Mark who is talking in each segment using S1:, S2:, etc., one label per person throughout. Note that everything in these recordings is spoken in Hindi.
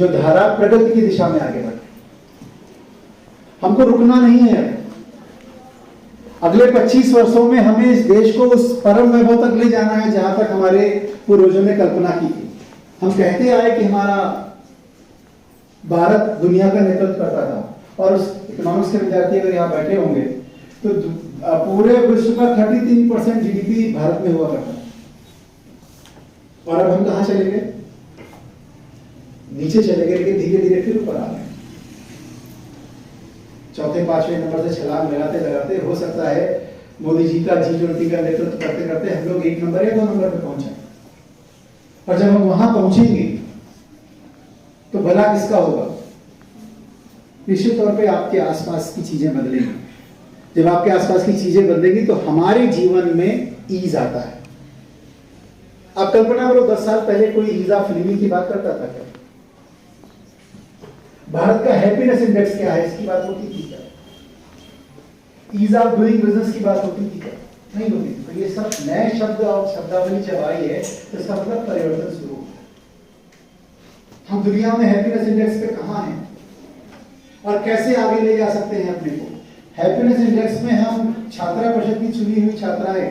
S1: जो धारा प्रगति की दिशा में आगे बढ़े। हमको रुकना नहीं है। अगले 25 वर्षों में हमें इस देश को उस परम वैभव तक ले जाना है जहां तक हमारे पूर्वजों ने कल्पना की थी। हम कहते आए कि हमारा भारत दुनिया का नेतृत्व करता था, और उस इकोनॉमिक्स के विद्यार्थी अगर यहाँ बैठे होंगे तो पूरे विश्व का 33% जीडीपी भारत में हुआ करता है। और अब हम कहाँ चले गए? नीचे चले गए, लेकिन धीरे धीरे फिर ऊपर आ गए। चौथे 5वें नंबर से छलांग लगाते लगाते हो सकता है मोदी जी का G20 का नेतृत्व करते करते हम लोग 1 नंबर या 2 नंबर पे पहुंचे। और जब हम वहां पहुंचेंगे तो भला किसका होगा? निश्चित तौर पे आपके आसपास की चीजें बदलेंगी। जब आपके आसपास की चीजें बदलेंगी तो हमारे जीवन में ईज आता है। आप कल्पना करो 10 साल पहले कोई ईज ऑफ लिविंग की बात करता था क्या? भारत का हैप्पीनेस इंडेक्स क्या है इसकी बात होती थी क्या? ईज ऑफ डूइंग बिजनेस की बात होती थी क्या? नहीं होती थी। तो ये सब नए शब्द और शब्दावली जब आई है तो इसका मतलब परिवर्तन शुरू हो गया। हम दुनिया में हैप्पीनेस इंडेक्स पे कहां हैं और कैसे आगे ले जा सकते हैं अपने को? हैप्पीनेस इंडेक्स में हम छात्रा परिषद की चुनी हुई छात्राएं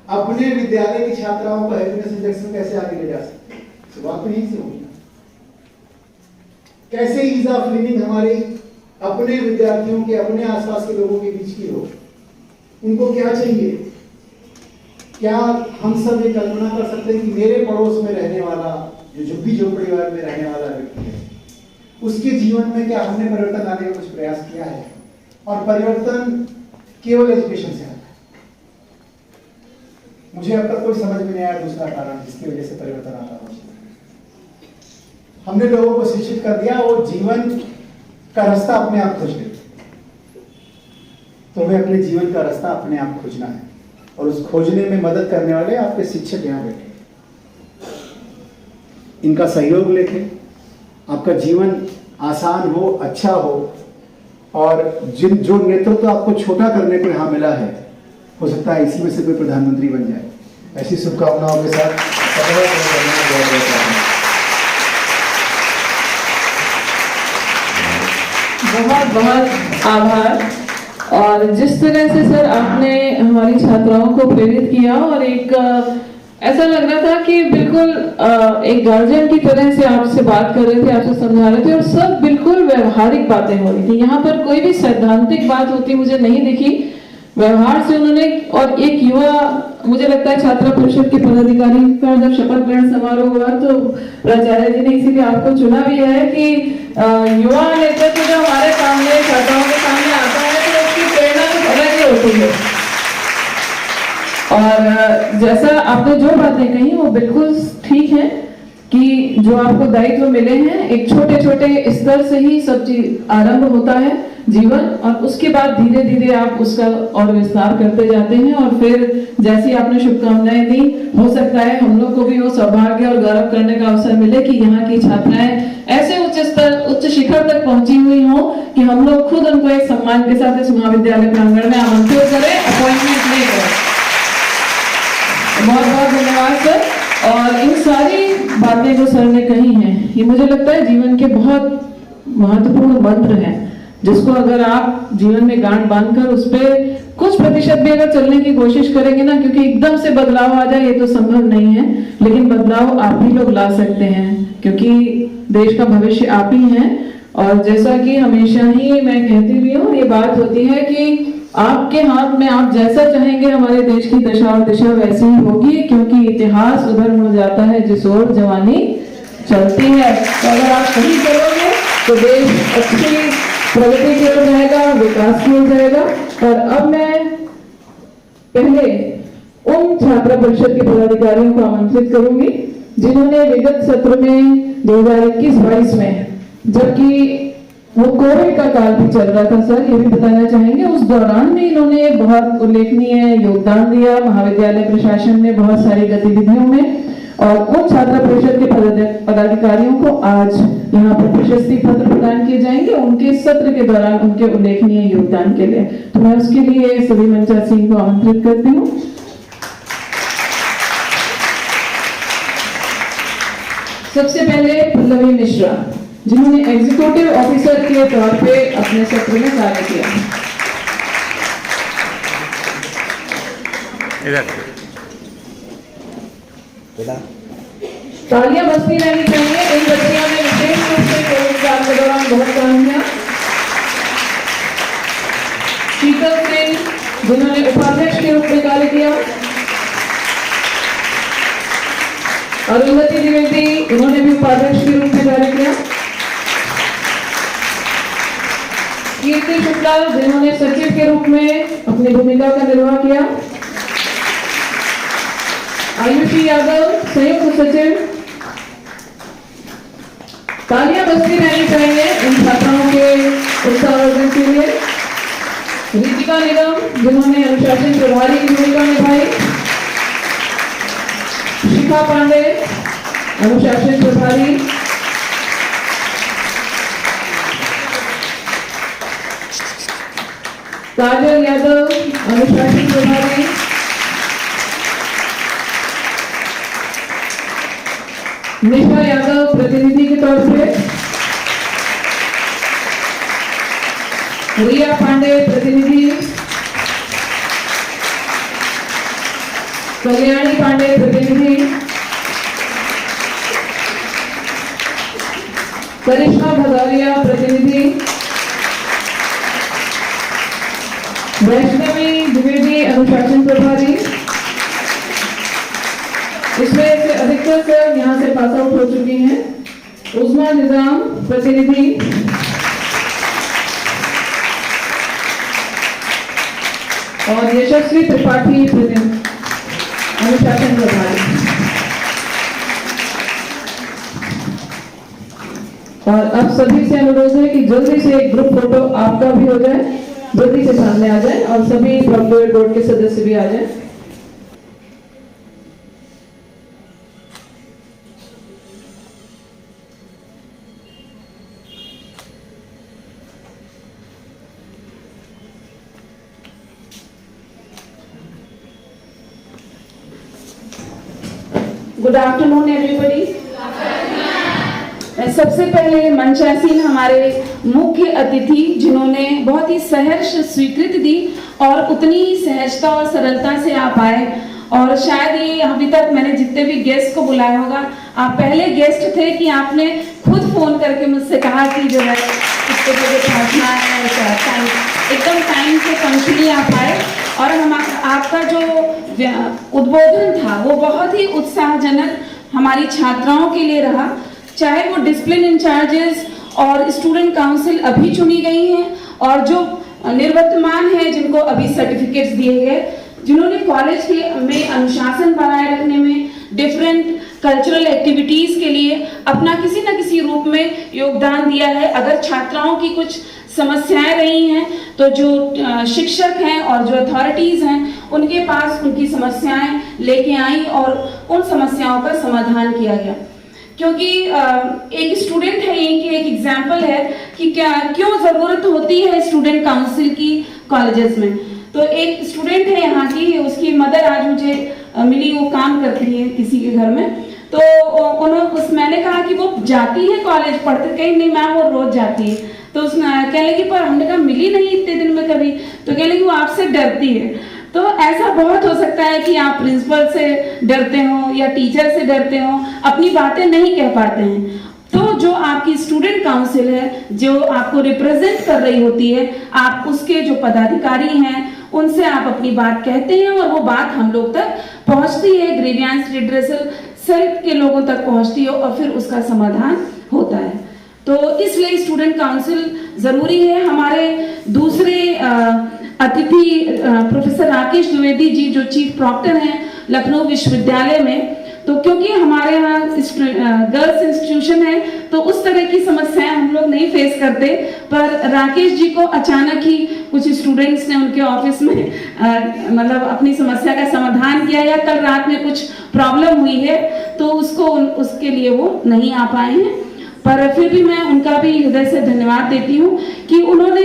S1: अपने विद्यालय की छात्राओं को हैप्पीनेस इंडेक्स में कैसे आगे ले जा सकते हैं? शुरुआत तो यहीं से होगी। कैसे ईज ऑफ लिविंग हमारे अपने विद्यार्थियों के, अपने आसपास के लोगों के बीच की हो? उनको क्या चाहिए? क्या हम सब ये कल्पना कर सकते हैं कि मेरे पड़ोस में रहने वाला जो झुग्गी झोपड़ी वाले में रहने वाला व्यक्ति है, उसके जीवन में क्या हमने परिवर्तन लाने का कुछ प्रयास किया है? और परिवर्तन केवल एजुकेशन से आता है। मुझे अब तक कोई समझ में नहीं आया दूसरा कारण जिसकी वजह से परिवर्तन आता हो। हमने लोगों को शिक्षित कर दिया, वो जीवन का रास्ता अपने आप खोज लेते। तो हमें अपने जीवन का रास्ता अपने आप खोजना है, और उस खोजने में मदद करने वाले आपके शिक्षक यहाँ बैठे। इनका सहयोग लेके आपका जीवन आसान हो, अच्छा हो, और जो नेतृत्व आपको छोटा करने को यहाँ मिला है, हो सकता है इसी में से कोई प्रधानमंत्री बन जाए। ऐसी शुभकामनाओं के साथ
S2: बहुत बहुत आभार। और जिस तरह से सर आपने हमारी छात्राओं को प्रेरित किया, और एक ऐसा लग रहा था कि बिल्कुल एक गार्जियन की तरह से आपसे बात कर रहे थे, आपसे समझा रहे थे, और सब बिल्कुल व्यवहारिक बातें हो रही थी। यहाँ पर कोई भी सैद्धांतिक बात होती मुझे नहीं दिखी। व्यवहार से उन्होंने, और एक युवा, मुझे लगता है छात्रा परिषद के पदाधिकारी का जब शपथ ग्रहण समारोह हुआ तो प्राचार्य जी ने इसीलिए आपको चुना भी है कि युवा नेतृत्व जो हमारे सामने छात्राओं के सामने आता है तो उसकी प्रेरणा कुछ अलग ही होती है। और जैसा आपने जो बातें कही वो बिल्कुल ठीक है कि जो आपको दायित्व मिले हैं, एक छोटे छोटे स्तर से ही सब चीज आरंभ होता है जीवन, और उसके बाद धीरे धीरे आप उसका और विस्तार करते जाते हैं। और फिर जैसी आपने शुभकामनाएं दी, हो सकता है हम लोग को भी वो सौभाग्य और गौरव करने का अवसर मिले कि यहाँ की छात्राएं ऐसे उच्च शिखर तक पहुंची हुई हो कि हम लोग खुद उनको एक सम्मान के साथ इस महाविद्यालय प्रांगण में आमंत्रित करें, अपॉइंटमेंट लेकर। बहुत बहुत धन्यवाद सर। और इन सारी बातें जो सर ने कही हैं, ये मुझे लगता है जीवन के बहुत महत्वपूर्ण मंत्र हैं, जिसको अगर आप जीवन में गांठ बांधकर उस पर कुछ प्रतिशत भी अगर चलने की कोशिश करेंगे ना, क्योंकि एकदम से बदलाव आ जाए ये तो संभव नहीं है, लेकिन बदलाव आप ही लोग ला सकते हैं, क्योंकि देश का भविष्य आप ही हैं। और जैसा कि हमेशा ही मैं कहती भी हूँ, ये बात होती है कि आपके हाथ में, आप जैसा चाहेंगे हमारे देश की दशा और दिशा वैसी ही होगी, क्योंकि इतिहास उधर मुड़ जाता है जिस ओर जवानी चलती है। तो अगर आप सही करोगे तो देश अच्छी प्रगति की ओर जाएगा, विकास की ओर जाएगा। और अब मैं पहले उन छात्रा परिषद के पदाधिकारियों को आमंत्रित करूंगी जिन्होंने विगत सत्र में 2021-22 में, जबकि वो कोविड का काल भी चल रहा था सर, ये भी बताना चाहेंगे, उस दौरान भी इन्होंने बहुत उल्लेखनीय योगदान दिया महाविद्यालय प्रशासन ने बहुत सारी गतिविधियों में। और उन छात्रा परिषद के पदाधिकारियों को आज यहाँ पर प्रशस्ति पत्र प्रदान किए जाएंगे उनके सत्र के दौरान उनके उल्लेखनीय योगदान के लिए। तो मैं उसके लिए सभी मंचा सिंह को आमंत्रित करती हूँ। सबसे पहले पल्लवी मिश्रा, जिन्होंने एग्जीक्यूटिव ऑफिसर के तौर पे अपने सत्र में कार्य किया। तालियां बजती रहनी चाहिए। इन बच्चियों ने विशेष रूप से कोविड काल के दौरान बहुत काम किया। शीतल सिंह, जिन्होंने उपाध्यक्ष के रूप में कार्य किया। अरुंधति द्विवेदी, उन्होंने भी उपाध्यक्ष के रूप में कार्य किया। कीर्ति शुक्ला, जिन्होंने सचिव के रूप में अपनी भूमिका का निर्वाह किया। आयुषी यादव, संयुक्त सचिव। तालियां बजती रहनी चाहिए इन छात्राओं के उत्साहवर्धन के लिए। रितिका निगम, जिन्होंने अनुशासन प्रभारी की भूमिका निभाई। शिखा पांडे, अनुशासन प्रभारी। काजल यादव, अनुशासन प्रभारी। निशा यादव, प्रतिनिधि के तौर पे। रिया पांडे, प्रतिनिधि। कल्याणी पांडे, प्रतिनिधि। करिश्मा भदारिया, प्रतिनिधि। वैष्णवी द्विवेदी, अनुशासन प्रभारी। इसमें से अधिकतर से यहाँ से पास आउट हो चुकी हैं। उस्मा निजाम, प्रतिनिधि। और यशस्वी त्रिपाठी, अनुशासन प्रभारी। और अब सभी से अनुरोध है कि जल्दी से एक ग्रुप फोटो आपका भी हो जाए, जल्दी से सामने आ जाए और सभी प्रोक्योर बोर्ड के सदस्य भी आ जाए।
S3: Good afternoon everybody. सबसे पहले मंचासीन हमारे मुख्य अतिथि, जिन्होंने बहुत ही सहर्ष स्वीकृति दी और उतनी सहजता और सरलता से आप आए। और शायद ये अभी तक मैंने जितने भी गेस्ट को बुलाया होगा, आप पहले गेस्ट थे कि आपने खुद फोन करके मुझसे कहा कि जो है इसको मुझे पहुंचना है, एकदम टाइम से पंक्चुअली आप आए। और हम आपका जो उद्बोधन था वो बहुत ही उत्साहजनक हमारी छात्राओं के लिए रहा, चाहे वो डिसिप्लिन इंचार्जेस और स्टूडेंट काउंसिल अभी चुनी गई हैं और जो निर्वर्तमान है, जिनको अभी सर्टिफिकेट्स दिए गए, जिन्होंने कॉलेज में अनुशासन बनाए रखने में, डिफरेंट कल्चरल एक्टिविटीज के लिए अपना किसी न किसी रूप में योगदान दिया है। अगर छात्राओं की कुछ समस्याएं रही हैं तो जो शिक्षक हैं और जो अथॉरिटीज हैं उनके पास उनकी समस्याएं लेके आई और उन समस्याओं का समाधान किया गया। क्योंकि एक स्टूडेंट है, यही की एक एग्जाम्पल है कि क्यों जरूरत होती है स्टूडेंट काउंसिल की कॉलेजेस में। तो एक स्टूडेंट है यहाँ की, उसकी मदर आज मुझे मिली, वो काम करती है किसी के घर में। तो मैंने कहा कि वो जाती है कॉलेज पढ़ते, कहीं नहीं मैम वो रोज जाती है। तो उसने कह लगी पर हमने कहा मिली नहीं इतने दिन में कभी, तो कह लगी वो आपसे डरती है। तो ऐसा बहुत हो सकता है कि आप प्रिंसिपल से डरते हो या टीचर से डरते हो, अपनी बातें नहीं कह पाते हैं। तो जो आपकी स्टूडेंट काउंसिल है, जो आपको रिप्रेजेंट कर रही होती है, आप उसके जो पदाधिकारी हैं उनसे आप अपनी बात कहते हैं और वो बात हम लोग तक पहुंचती है, ग्रीवियंस रिड्रेसल सेल के लोगों तक पहुंचती है और फिर उसका समाधान होता है। तो इसलिए स्टूडेंट काउंसिल जरूरी है। हमारे दूसरे अतिथि प्रोफेसर राकेश द्विवेदी जी, जो चीफ प्रॉक्टर हैं लखनऊ विश्वविद्यालय में, तो क्योंकि हमारे यहाँ गर्ल्स इंस्टीट्यूशन है तो उस तरह की समस्याएं हम लोग नहीं फेस करते, पर राकेश जी को अचानक ही कुछ स्टूडेंट्स ने उनके ऑफिस में मतलब अपनी समस्या का समाधान किया, या कल रात में कुछ प्रॉब्लम हुई है तो उसके लिए वो नहीं आ पाए हैं। पर फिर भी मैं उनका भी हृदय से धन्यवाद देती हूँ कि उन्होंने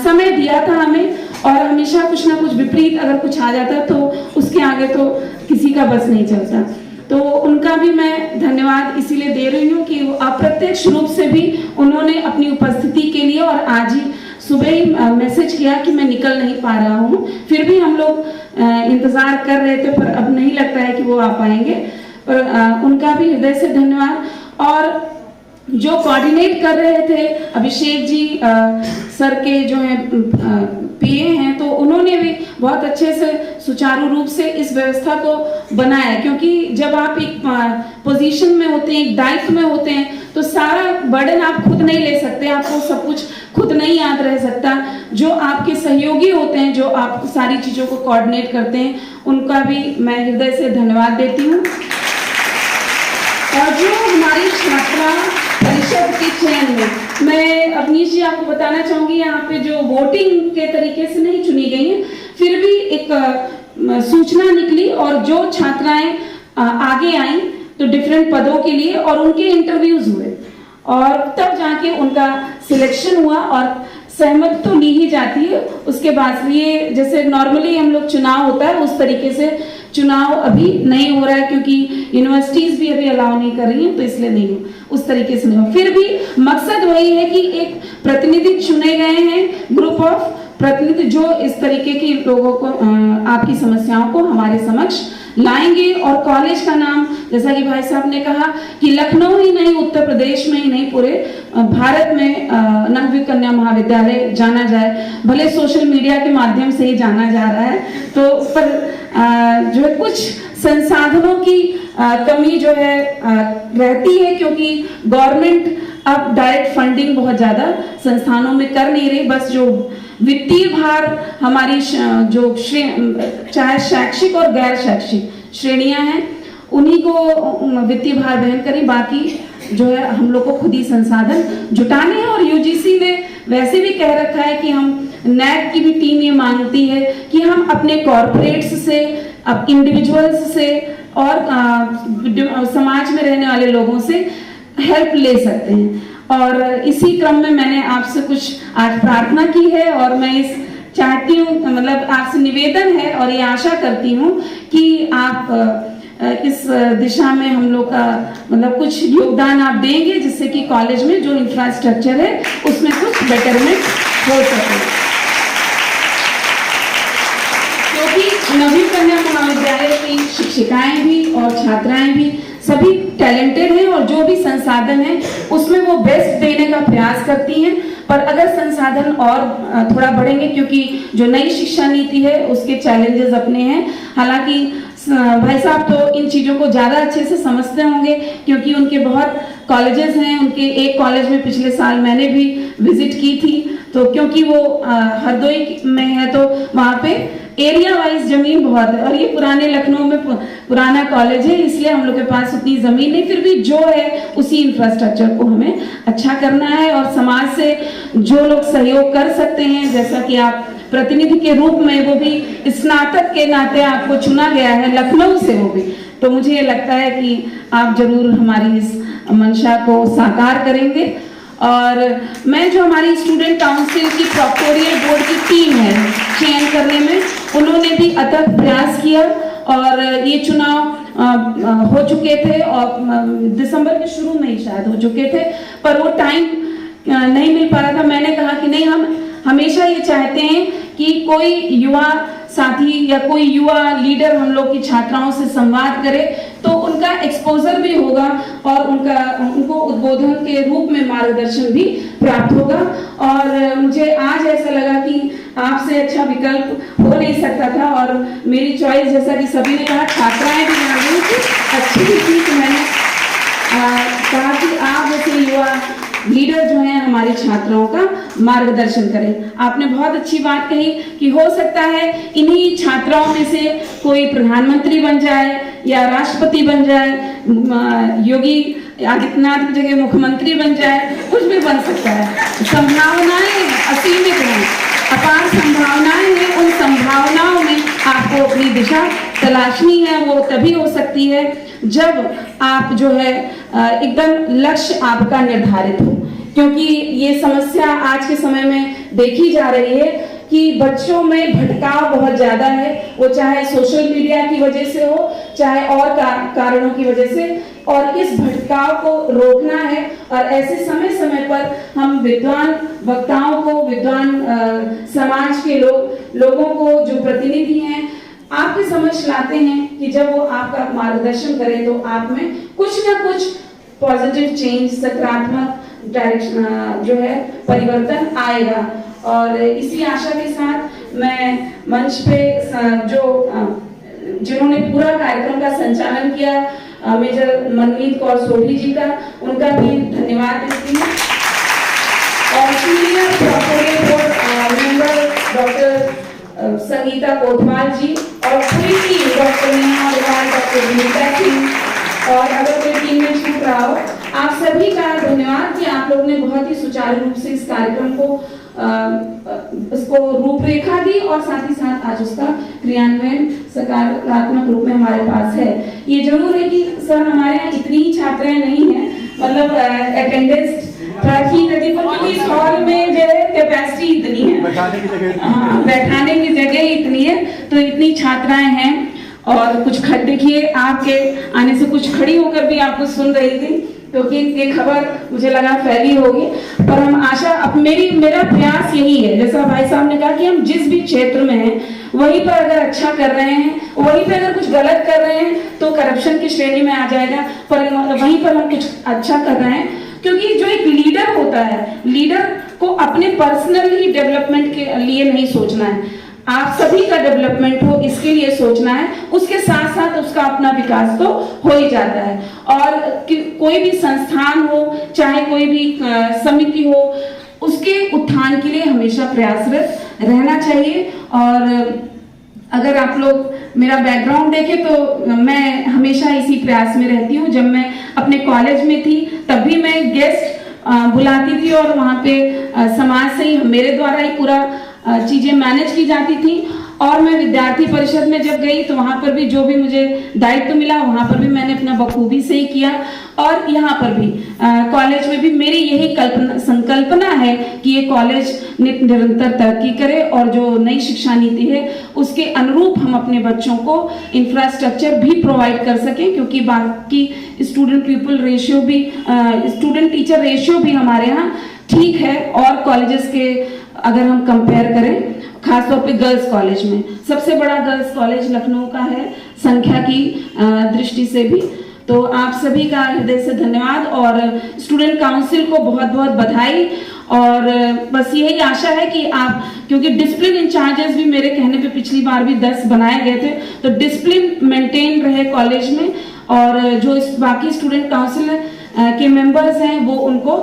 S3: समय दिया था हमें, और हमेशा कुछ ना कुछ विपरीत अगर कुछ आ जाता तो उसके आगे तो किसी का बस नहीं चलता। तो उनका भी मैं धन्यवाद इसीलिए दे रही हूँ कि अप्रत्यक्ष रूप से भी उन्होंने अपनी उपस्थिति के लिए, और आज ही सुबह ही मैसेज किया कि मैं निकल नहीं पा रहा हूँ, फिर भी हम लोग इंतजार कर रहे थे, पर अब नहीं लगता है कि वो आ पाएंगे, पर उनका भी हृदय से धन्यवाद। और जो कोऑर्डिनेट कर रहे थे अभिषेक जी सर के जो है पीए हैं, तो उन्होंने भी बहुत अच्छे से सुचारू रूप से इस व्यवस्था को बनाया, क्योंकि जब आप एक पोजीशन में होते हैं, एक दायित्व में होते हैं, तो सारा बर्डन आप खुद नहीं ले सकते, आपको सब कुछ खुद नहीं याद रह सकता। जो आपके सहयोगी होते हैं, जो आप सारी चीजों को कोऑर्डिनेट करते हैं, उनका भी मैं हृदय से धन्यवाद देती हूँ। और जो हमारी छात्रा परिषद के चयन में, मैं अवनीश जी आपको बताना चाहूंगी, यहाँ पे जो वोटिंग के तरीके से नहीं चुनी गई है, फिर भी एक सूचना निकली और जो छात्राएं आगे आई तो डिफरेंट पदों के लिए, और उनके इंटरव्यूज हुए और तब जाके उनका सिलेक्शन हुआ, और सहमत तो ली ही जाती है उसके बाद। ये जैसे नॉर्मली हम लोग चुनाव होता है उस तरीके से चुनाव अभी नहीं हो रहा है, क्योंकि यूनिवर्सिटीज भी अभी अलाउ नहीं कर रही हैं, तो इसलिए नहीं उस तरीके से नहीं हो। फिर भी मकसद वही है कि एक प्रतिनिधि चुने गए हैं, ग्रुप ऑफ प्रतिनिधि, जो इस तरीके के लोगों को आपकी समस्याओं को हमारे समक्ष लाएंगे। और कॉलेज का नाम, जैसा कि भाई साहब ने कहा कि लखनऊ ही नहीं, उत्तर प्रदेश में ही नहीं, पूरे भारत में नवयुग कन्या महाविद्यालय जाना जाए, भले सोशल मीडिया के माध्यम से ही जाना जा रहा है, तो पर जो है कुछ संसाधनों की कमी जो है रहती है, क्योंकि गवर्नमेंट अब डायरेक्ट फंडिंग बहुत ज्यादा संस्थानों में कर नहीं रही। बस जो वित्तीय भार हमारी जो चाहे शैक्षिक और गैर शैक्षिक श्रेणियां हैं, उन्हीं को वित्तीय भार वहन करें, बाकी जो है हम लोग को खुद ही संसाधन जुटाने हैं। और यूजीसी ने वैसे भी कह रखा है कि हम, नैक की भी टीम ये मांगती है कि हम अपने कॉर्पोरेट्स से, अब इंडिविजुअल्स से और समाज में रहने वाले लोगों से हेल्प ले सकते हैं। और इसी क्रम में मैंने आपसे कुछ आज प्रार्थना की है, और मैं इस चाहती हूँ, मतलब आपसे निवेदन है और ये आशा करती हूँ कि आप इस दिशा में हम लोग का मतलब कुछ योगदान आप देंगे, जिससे कि कॉलेज में जो इंफ्रास्ट्रक्चर है उसमें कुछ बेटरमेंट हो सके, क्योंकि नवयुग कन्या महाविद्यालय की शिक्षिकाएं भी और छात्राएं भी सभी टैलेंटेड हैं, और जो भी संसाधन है उसमें वो बेस्ट देने का प्रयास करती हैं। पर अगर संसाधन और थोड़ा बढ़ेंगे, क्योंकि जो नई शिक्षा नीति है उसके चैलेंजेस अपने हैं, हालांकि भाई साहब तो इन चीजों को ज्यादा अच्छे से समझते होंगे, क्योंकि उनके बहुत कॉलेजेस हैं। उनके एक कॉलेज में पिछले साल मैंने भी विजिट की थी, तो क्योंकि वो हरदोई में है, तो वहाँ पे एरिया वाइज जमीन बहुत है, और ये पुराने लखनऊ में पुराना कॉलेज है, इसलिए हम लोग के पास उतनी जमीन नहीं, फिर भी जो है उसी इंफ्रास्ट्रक्चर को हमें अच्छा करना है। और समाज से जो लोग सहयोग कर सकते हैं, जैसा कि आप प्रतिनिधि के रूप में, वो भी स्नातक के नाते आपको चुना गया है लखनऊ से, वो भी, तो मुझे ये लगता है कि आप जरूर हमारी इस मंशा को साकार करेंगे। और मैं जो हमारी स्टूडेंट काउंसिल की प्रोक्टोरियल बोर्ड की टीम है चयन करने में, उन्होंने भी अथक प्रयास किया, और ये चुनाव हो चुके थे और दिसंबर के शुरू में ही शायद हो चुके थे, पर वो टाइम नहीं मिल पा रहा था। मैंने कहा कि नहीं, हम हमेशा ये चाहते हैं कि कोई युवा साथी या कोई युवा लीडर हम लोग की छात्राओं से संवाद करे, तो उनका एक्सपोजर भी होगा और उनको उद्बोधन के रूप में मार्गदर्शन भी प्राप्त होगा। और मुझे आज ऐसा लगा कि आपसे अच्छा विकल्प हो नहीं सकता था, और मेरी चॉइस, जैसा कि सभी ने कहा, छात्राएं भी जान रही थी, अच्छी भी थी, तो मैंने कहा कि आप जैसे युवा लीडर जो हैं हमारी छात्राओं का मार्गदर्शन करें। आपने बहुत अच्छी बात कही कि हो सकता है इन्हीं छात्राओं में से कोई प्रधानमंत्री बन जाए या राष्ट्रपति बन जाए, योगी आदित्यनाथ की जगह मुख्यमंत्री बन जाए, कुछ भी बन सकता है। संभावनाएं असीमित हैं, अपार संभावनाएं हैं। उन संभावनाओं में आपको अपनी दिशा तलाशनी है। वो तभी हो सकती है जब आप जो है एकदम लक्ष्य आपका निर्धारित हो, क्योंकि ये समस्या आज के समय में देखी जा रही है कि बच्चों में भटकाव बहुत ज्यादा है, वो चाहे सोशल मीडिया की वजह से हो, चाहे और कारणों की वजह से, और इस भटकाव को रोकना है। और ऐसे समय समय पर हम विद्वान वक्ताओं को, विद्वान समाज के लोगों को, जो प्रतिनिधि हैं, आपके समझ लाते हैं कि जब वो आपका मार्गदर्शन करें तो आप में कुछ ना कुछ पॉजिटिव चेंज, सकारात्मक डायरेक्शन जो है परिवर्तन आएगा। और इसी आशा के साथ मैं मंच पे जिन्होंने पूरा कार्यक्रम का संचालन किया, मेजर मनमीत कौर सोढ़ी जी का, उनका भी धन्यवाद देती हूँ। और senior doctorate member doctor Sangeeta Kotwal ji और पूरी team, doctor Neha Agarwal, doctor Vinita Singh, और अगर कोई टीम में छूट रहा हो, आप सभी का धन्यवाद कि आप लोगों ने बहुत ही सुचारू रूप से इस कार्यक्रम को उसको रूपरेखा दी और साथ ही साथ आज उसका क्रियान्वयन सकारात्मक रूप में हमारे पास है। ये जरूर है कि सर हमारे यहाँ इतनी ही छात्राएं नहीं है, मतलब अटेंडेंस ठीक है, क्योंकि इस हॉल में जो है कैपेसिटी इतनी है, बैठाने की जगह इतनी है, तो इतनी छात्राएं हैं। और कुछ देखिए आपके आने से कुछ खड़ी होकर भी आपको सुन रही थी, क्योंकि ये खबर मुझे लगा फैली होगी। पर हम आशा, अब मेरा प्रयास यही है, जैसा भाई साहब ने कहा कि हम जिस भी क्षेत्र में हैं वहीं पर अगर अच्छा कर रहे हैं, वहीं पर अगर कुछ गलत कर रहे हैं तो करप्शन की श्रेणी में आ जाएगा, पर वहीं पर हम कुछ अच्छा कर रहे हैं। क्योंकि जो एक लीडर होता है, लीडर को अपने पर्सनल ही डेवलपमेंट के लिए नहीं सोचना है, आप सभी का डेवलपमेंट हो इसके लिए सोचना है, उसके साथ साथ उसका अपना विकास तो हो ही जाता है। और कोई भी संस्थान हो, चाहे कोई भी समिति हो, उसके उत्थान के लिए हमेशा प्रयासरत रहना चाहिए। और अगर आप लोग मेरा बैकग्राउंड देखें तो मैं हमेशा इसी प्रयास में रहती हूँ। जब मैं अपने कॉलेज में थी तब भी मैं गेस्ट बुलाती थी और वहाँ पे समाज से ही मेरे द्वारा ही पूरा चीजें मैनेज की जाती थी। और मैं विद्यार्थी परिषद में जब गई तो वहाँ पर भी जो भी मुझे दायित्व मिला वहाँ पर भी मैंने अपना बखूबी से ही किया। और यहाँ पर भी कॉलेज में भी मेरी यही संकल्पना है कि ये कॉलेज निरंतर तरक्की करे और जो नई शिक्षा नीति है उसके अनुरूप हम अपने बच्चों को इंफ्रास्ट्रक्चर भी प्रोवाइड कर सकें, क्योंकि बाकी स्टूडेंट पीपल रेशियो भी, स्टूडेंट टीचर रेशियो भी हमारे यहाँ ठीक है। और कॉलेजेस के अगर हम कंपेयर करें, खासतौर पे गर्ल्स कॉलेज में, सबसे बड़ा गर्ल्स कॉलेज लखनऊ का है संख्या की दृष्टि से भी। तो आप सभी का हृदय से धन्यवाद और स्टूडेंट काउंसिल को बहुत बहुत बधाई। और बस यही आशा है कि आप, क्योंकि डिसिप्लिन इंचार्जेस भी मेरे कहने पे पिछली बार भी 10 बनाए गए थे, तो डिसिप्लिन मेंटेन रहे कॉलेज में, और जो बाकी स्टूडेंट काउंसिल के मेंबर्स हैं वो उनको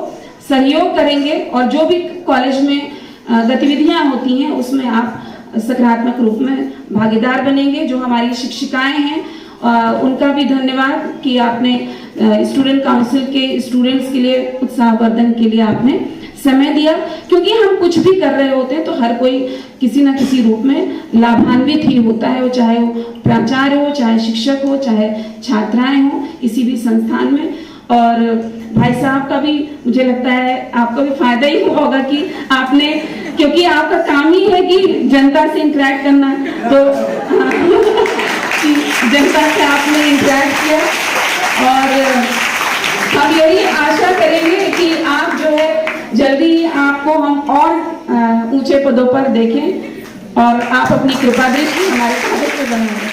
S3: सहयोग करेंगे, और जो भी कॉलेज में गतिविधियां होती हैं उसमें आप सकारात्मक रूप में भागीदार बनेंगे। जो हमारी शिक्षिकाएं हैं उनका भी धन्यवाद कि आपने स्टूडेंट काउंसिल के स्टूडेंट्स के लिए उत्साहवर्धन के लिए आपने समय दिया, क्योंकि हम कुछ भी कर रहे होते हैं तो हर कोई किसी न किसी रूप में लाभान्वित ही होता है, वो चाहे वो प्राचार्य हो, चाहे शिक्षक हो, चाहे छात्राएं हो, किसी भी संस्थान में। और भाई साहब का भी मुझे लगता है आपका भी फायदा ही हुआ होगा कि आपने, क्योंकि आपका काम ही है कि जनता से इंटरेक्ट करना, तो जनता से आपने इंटरेक्ट किया। और हम यही आशा करेंगे कि आप जो है जल्दी आपको हम और ऊंचे पदों पर देखें और आप अपनी कृपा दृष्टि हमारे साथ बने।